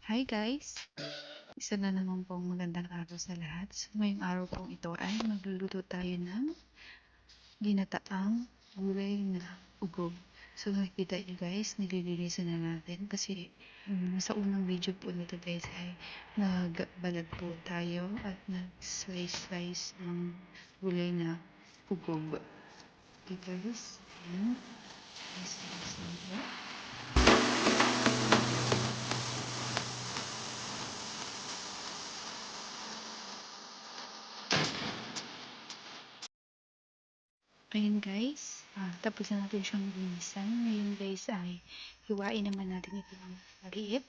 Hi guys! Isa na naman pong magandang araw sa lahat. So, ngayong araw pong ito ay magluluto tayo ng ginataang gulay na ugob. So nakikita nyo guys, nililinisan na natin kasi sa unang video po nito guys ay nagbalat po tayo at nag-slice ng gulay na ugob. Okay guys, ayan. Slice natin. Ayan guys, tapos na natin siyang linisan. Ngayon guys ay hiwain naman natin ito ng maliit.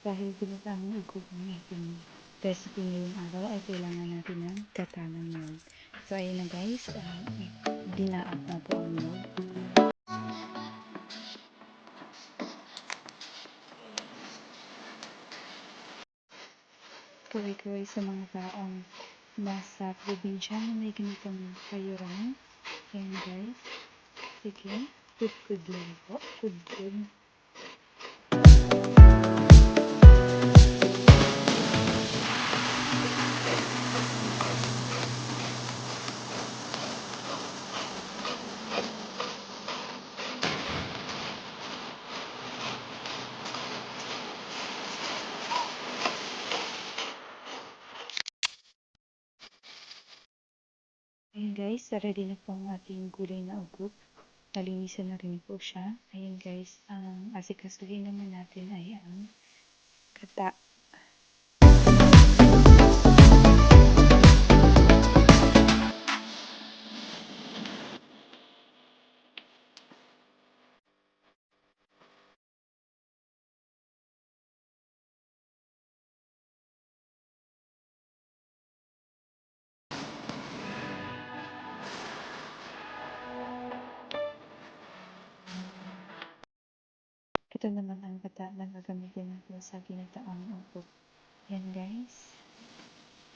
Dahil ginataang ugob ng ating recipe ngayong araw ay kailangan natin ng gata ng nyog. So ayun na guys, dinaap na po ang nyog. Kaway-kaway sa mga taong nasa probinsya na may ganitong kayuran. Ayan guys, sige, good lang po, good. Ayan guys, ready na po ang ating gulay na ugob. Nalinisan na rin po siya. Ayan guys, ang asikasuhin naman natin ay ang gata. Ito naman ang gata na gagamitin natin sa ginataang upo. Yan guys.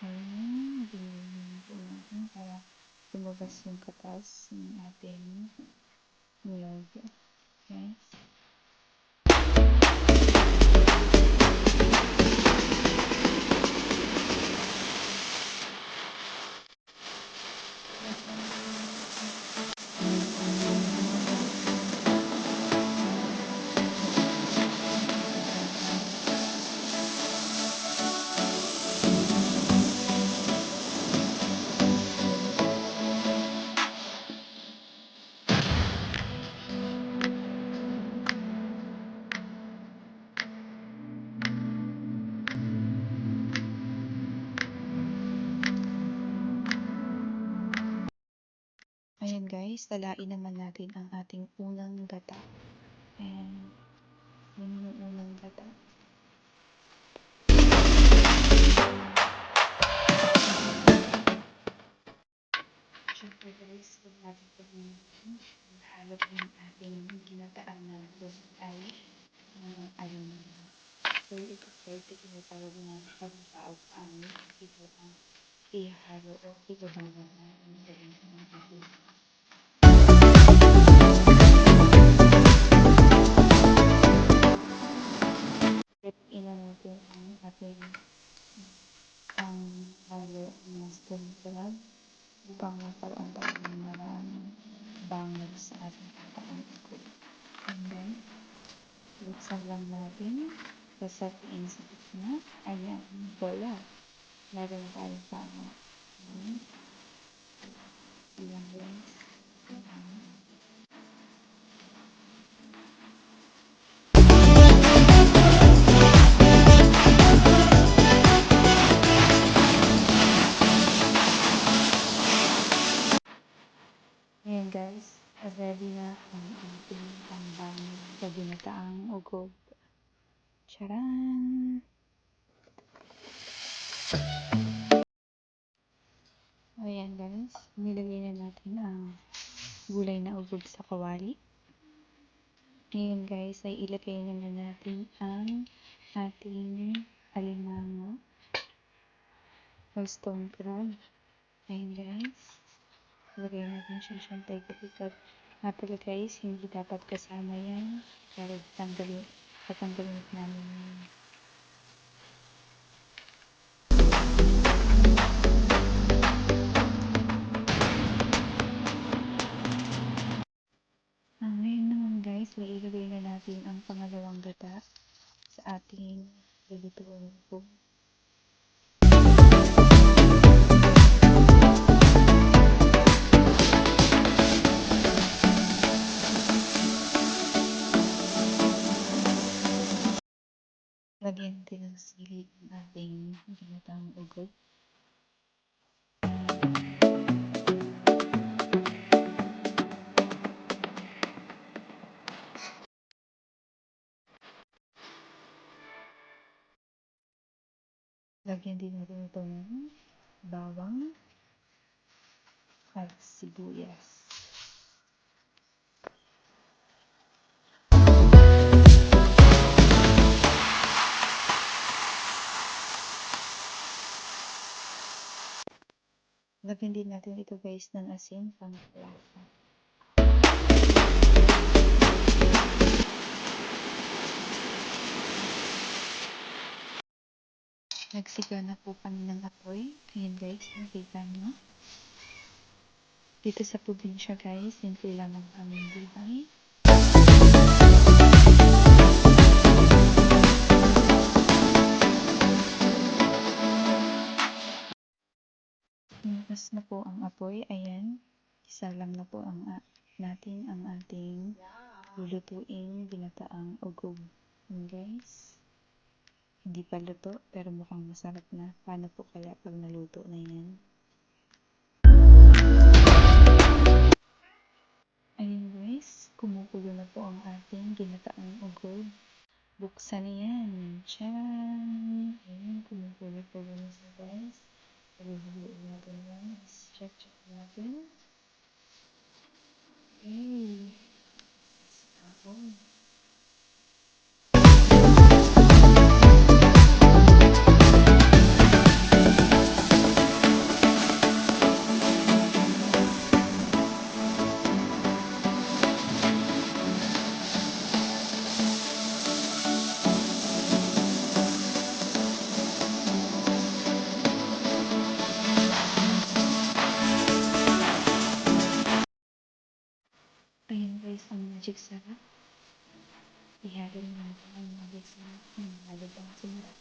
Ayan, bilhin po natin para lumabas yung katas ng ating niyog. Guys. Ayan guys, talain naman natin ang ating unang gata. Ayan, yun yung unang gata. Siyempre guys, huwag natin pagminitin. Halo po yung ating ginataan na doon ay ayun. So, ito guys, tinatawag na pagpaaw-paaw. Ito ang ihalo o ibabawal na yung gawin sa mga ating ina natin ang ating halo na spoon crab upang magkaroon tayo ng maraming bangag sa ating pagkakamit. And then, buksan lang natin, sasatiin sa gitna, ayan, bola. Meron tayo tama. Ayan guys. Ayan guys, ready na ang ating pambang sa ginataang ugob. Charan! Ayan guys, nilagay na natin ang gulay na ugob sa kawali. Ngayon guys, ay ilagay na natin ang ating alimango o stone crab. Ayan guys, ilagay natin siya siyempre kapag pala guys, hindi dapat kasama yan. Pero patanggalin namin yan. Ngayon naman guys, ilagay na natin ang pangalawang gata sa ating lulutuin po. Lagyan din ng sili ang ating ginataang ugob. Lagyan din natin ito ng bawang at sibuyas. Lagyan din natin ito guys ng asin pang-lasa. Nagsiga na po kami ng apoy. Ayan guys, nakita nyo. Dito sa probinsya guys, simple lang ang aming buhay. Nilas na po ang apoy. Ayan, isa lang na po natin ang ating lulutuing ginataang ugob. Ayan guys. Hindi pa luto, pero mukhang masarap na. Paano po kaya pag naluto na yan? Ayun guys, kumukulo na po ang ating ginataang ugob. Buksan na yan. Tcharan! Ayun, kumukulo-kulo na siya guys. Paghuhuloy natin yan. Check natin. Okay. magic sarap. Ihalo natin ang magic sarap. Halo bang sinarap.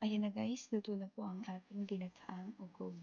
Ayan na guys, luto na po ang ating ginataang ugong.